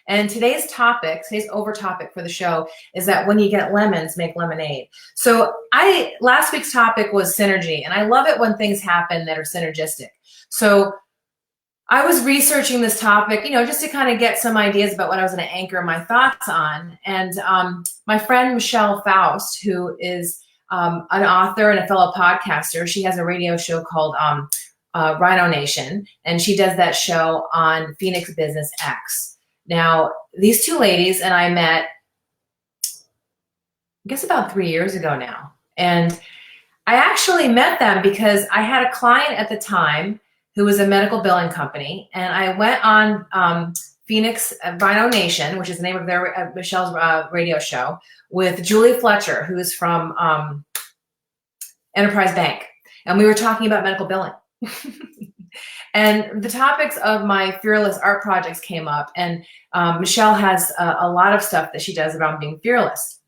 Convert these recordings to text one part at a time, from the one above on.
And today's over topic for the show is that when you get lemons, make lemonade. So last week's topic was synergy, and I love it when things happen that are synergistic. So I was researching this topic, just to kind of get some ideas about what I was going to anchor my thoughts on. And my friend Michelle Faust, who is an author and a fellow podcaster, she has a radio show called Rhino Nation, and she does that show on Phoenix Business X. Now, these two ladies and I met, I guess about 3 years ago now. And I actually met them because I had a client at the time who was a medical billing company, and I went on Phoenix Rhino Nation, which is the name of their Michelle's radio show, with Julie Fletcher, who is from Enterprise Bank, and we were talking about medical billing. And the topics of my fearless art projects came up, and Michelle has a lot of stuff that she does around being fearless.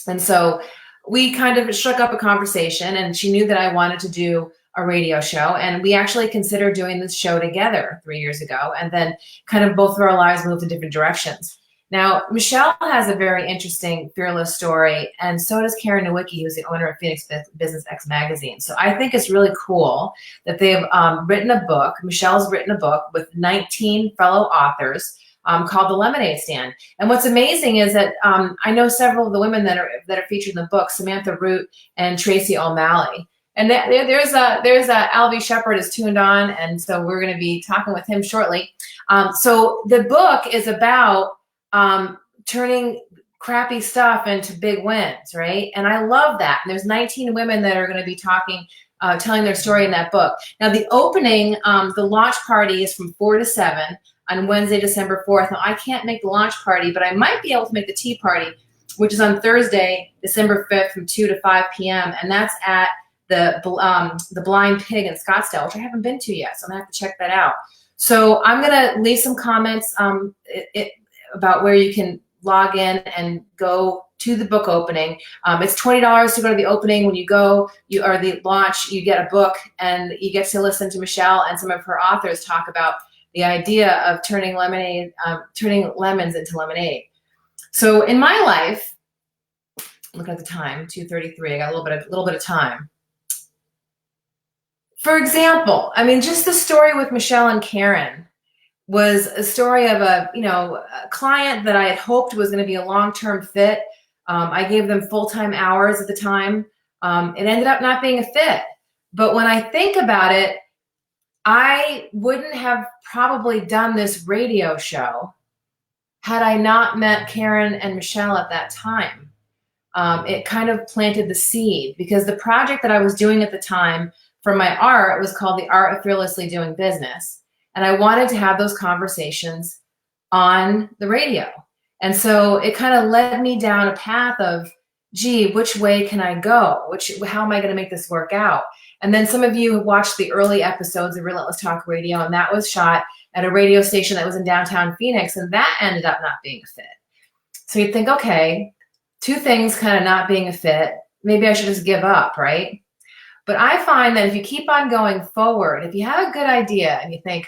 And so we kind of struck up a conversation, and she knew that I wanted to do a radio show, and we actually considered doing this show together 3 years ago, and then kind of both of our lives moved in different directions. Now, Michelle has a very interesting fearless story, and so does Karen Nowicki, who's the owner of Phoenix Business X magazine. So I think it's really cool that they've written a book. Michelle's written a book with 19 fellow authors called The Lemonade Stand. And what's amazing is that I know several of the women that are featured in the book, Samantha Root and Tracy O'Malley. And there's Alvy Shepard is tuned on, and so we're going to be talking with him shortly. So the book is about turning crappy stuff into big wins, right? And I love that. And there's 19 women that are going to be talking, telling their story in that book. Now, the opening, the launch party is from 4 to 7 on Wednesday, December 4th. Now, I can't make the launch party, but I might be able to make the tea party, which is on Thursday, December 5th from 2 to 5 p.m. And that's at the Blind Pig in Scottsdale, which I haven't been to yet, so I'm gonna have to check that out. So I'm gonna leave some comments about where you can log in and go to the book opening. It's $20 to go to the opening. When you go, or the launch, you get a book, and you get to listen to Michelle and some of her authors talk about the idea of turning lemons into lemonade. So in my life, look at the time, 2:33. I got a little bit of time. For example, I mean, just the story with Michelle and Karen was a story of a client that I had hoped was going to be a long-term fit. I gave them full-time hours at the time. It ended up not being a fit. But when I think about it, I wouldn't have probably done this radio show had I not met Karen and Michelle at that time. It kind of planted the seed, because the project that I was doing at the time for my art was called The Art of Fearlessly Doing Business. And I wanted to have those conversations on the radio. And so it kind of led me down a path of, gee, which way can I go? How am I going to make this work out? And then some of you watched the early episodes of Relentless Talk Radio, and that was shot at a radio station that was in downtown Phoenix, and that ended up not being a fit. So you'd think, okay, two things kind of not being a fit, maybe I should just give up, right? But I find that if you keep on going forward, if you have a good idea and you think,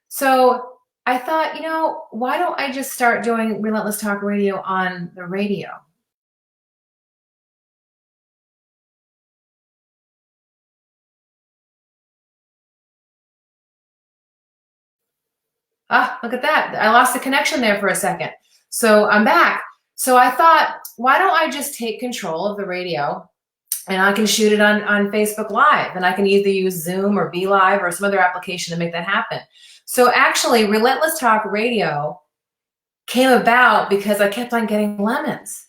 so I thought, why don't I just start doing Relentless Talk Radio on the radio? Look at that. I lost the connection there for a second. So I'm back. So I thought, why don't I just take control of the radio, and I can shoot it on Facebook Live, and I can either use Zoom or Be Live or some other application to make that happen. So actually, Relentless Talk Radio came about because I kept on getting lemons.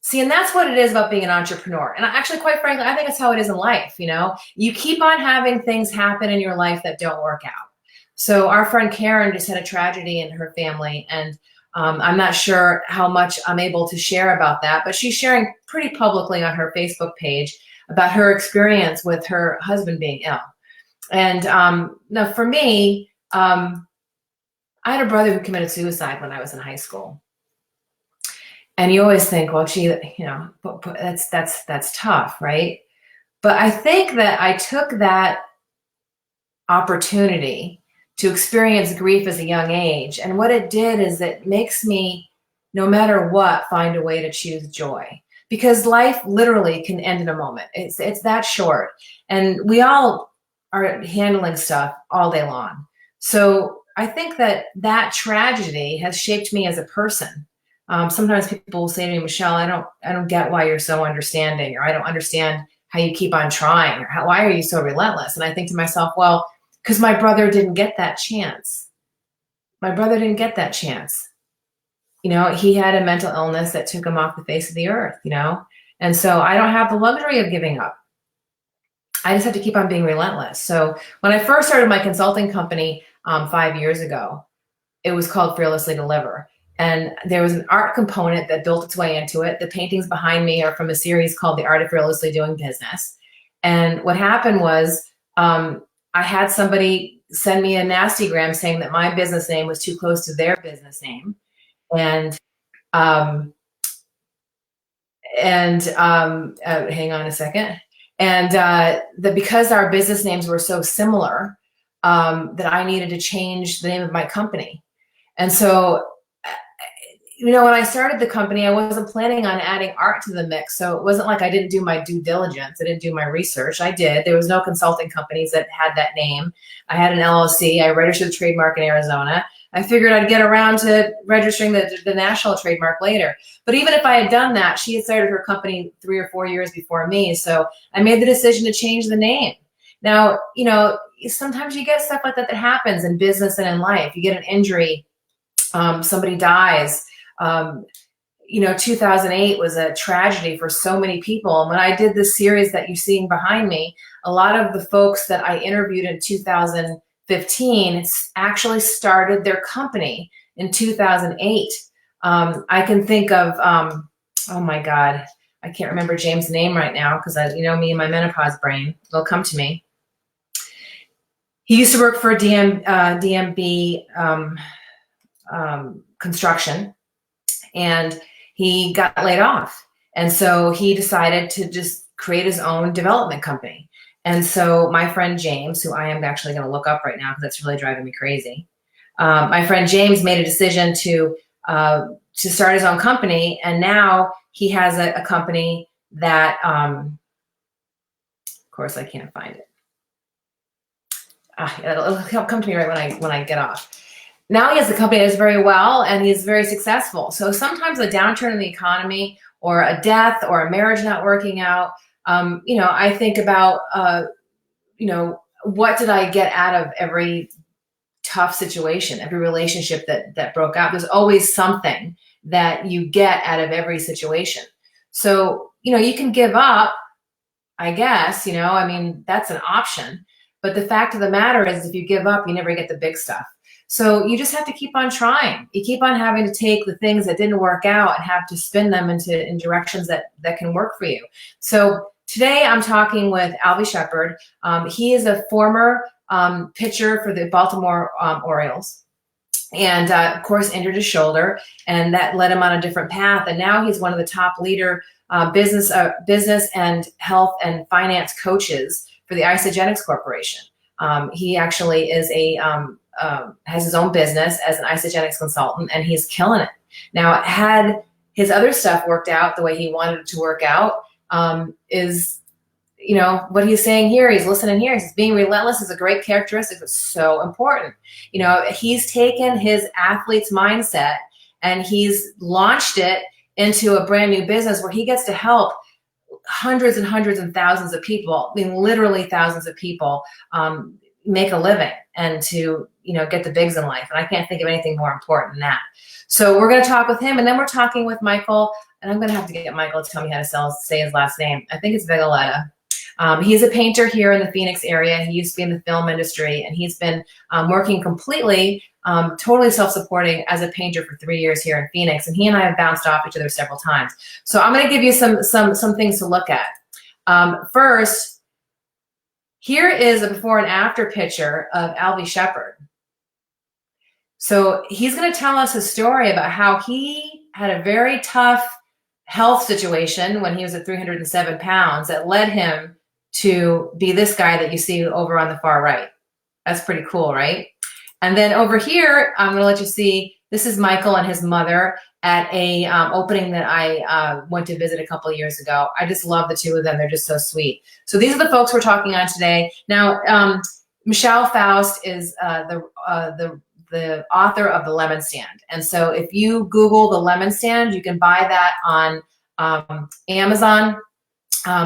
See, and that's what it is about being an entrepreneur. And actually, quite frankly, I think that's how it is in life. You keep on having things happen in your life that don't work out. So our friend Karen just had a tragedy in her family, and I'm not sure how much I'm able to share about that, but she's sharing pretty publicly on her Facebook page about her experience with her husband being ill. And now for me, I had a brother who committed suicide when I was in high school. And you always think, well, gee, that's tough, right? But I think that I took that opportunity to experience grief as a young age. And what it did is it makes me, no matter what, find a way to choose joy. Because life literally can end in a moment. It's that short. And we all are handling stuff all day long. So I think that tragedy has shaped me as a person. Sometimes people will say to me, Michelle, I don't get why you're so understanding, or I don't understand how you keep on trying, or why are you so relentless? And I think to myself, well, because my brother didn't get that chance. My brother didn't get that chance. He had a mental illness that took him off the face of the earth, and so I don't have the luxury of giving up. I just have to keep on being relentless. So when I first started my consulting company 5 years ago, it was called Fearlessly Deliver. And there was an art component that built its way into it. The paintings behind me are from a series called The Art of Fearlessly Doing Business. And what happened was I had somebody send me a nastygram saying that my business name was too close to their business name. And hang on a second. And that because our business names were so similar, that I needed to change the name of my company. And so, when I started the company, I wasn't planning on adding art to the mix. So it wasn't like I didn't do my due diligence. I didn't do my research. I did. There was no consulting companies that had that name. I had an LLC. I registered the trademark in Arizona. I figured I'd get around to registering the national trademark later. But even if I had done that, she had started her company 3 or 4 years before me. So I made the decision to change the name. Now, sometimes you get stuff like that happens in business and in life. You get an injury, somebody dies. 2008 was a tragedy for so many people. And when I did this series that you're seeing behind me, a lot of the folks that I interviewed in 2015 actually started their company in 2008. I can think of, oh my God, I can't remember James' name right now because me and my menopause brain, it'll come to me. He used to work for DMB construction. And he got laid off. And so he decided to just create his own development company. And so my friend James, who I am actually going to look up right now because that's really driving me crazy. My friend James made a decision to start his own company. And now he has a company that, of course, I can't find it. It'll come to me right when I get off. Now he has a company that does very well and he's very successful. So sometimes a downturn in the economy or a death or a marriage not working out, I think about, what did I get out of every tough situation, every relationship that broke out? There's always something that you get out of every situation. So, you can give up, I guess, that's an option. But the fact of the matter is if you give up, you never get the big stuff. So you just have to keep on trying. You keep on having to take the things that didn't work out and have to spin them in directions that can work for you. So today I'm talking with Albie Shepard. He is a former pitcher for the Baltimore Orioles. And of course, injured his shoulder, and that led him on a different path. And now he's one of the top leader business and health and finance coaches for the Isagenix Corporation. He actually is has his own business as an Isagenix consultant, and he's killing it. Now, had his other stuff worked out the way he wanted it to work out, is what he's saying here, he's listening here. He's being relentless is a great characteristic. It's so important. He's taken his athlete's mindset and he's launched it into a brand new business where he gets to help hundreds and hundreds and thousands of people, literally thousands of people, make a living and to, get the bigs in life. And I can't think of anything more important than that. So we're going to talk with him, and then we're talking with Michael, and I'm going to have to get Michael to tell me how to say his last name. I think it's Vigoletta. He's a painter here in the Phoenix area. He used to be in the film industry, and he's been working completely, totally self-supporting as a painter for 3 years here in Phoenix. And he and I have bounced off each other several times. So I'm going to give you some things to look at. First, here is a before and after picture of Albie Shepard. So he's going to tell us a story about how he had a very tough health situation when he was at 307 pounds that led him to be this guy that you see over on the far right. That's pretty cool, right? And then over here, I'm going to let you see, this is Michael and his mother at a opening that I went to visit a couple of years ago. I just love the two of them. They're just so sweet. So these are the folks we're talking on today. Now, Michelle Faust is the author of The Lemon Stand. And so if you Google The Lemon Stand, you can buy that on Amazon.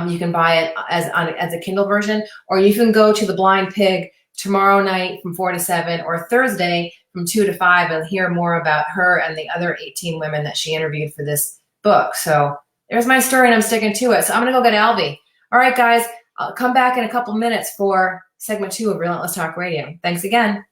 You can buy it as a Kindle version, or you can go to The Blind Pig tomorrow night from 4 to 7, or Thursday from 2 to 5, and hear more about her and the other 18 women that she interviewed for this book. So there's my story, and I'm sticking to it. So I'm going to go get Albie. All right, guys, I'll come back in a couple minutes for segment 2 of Relentless Talk Radio. Thanks again.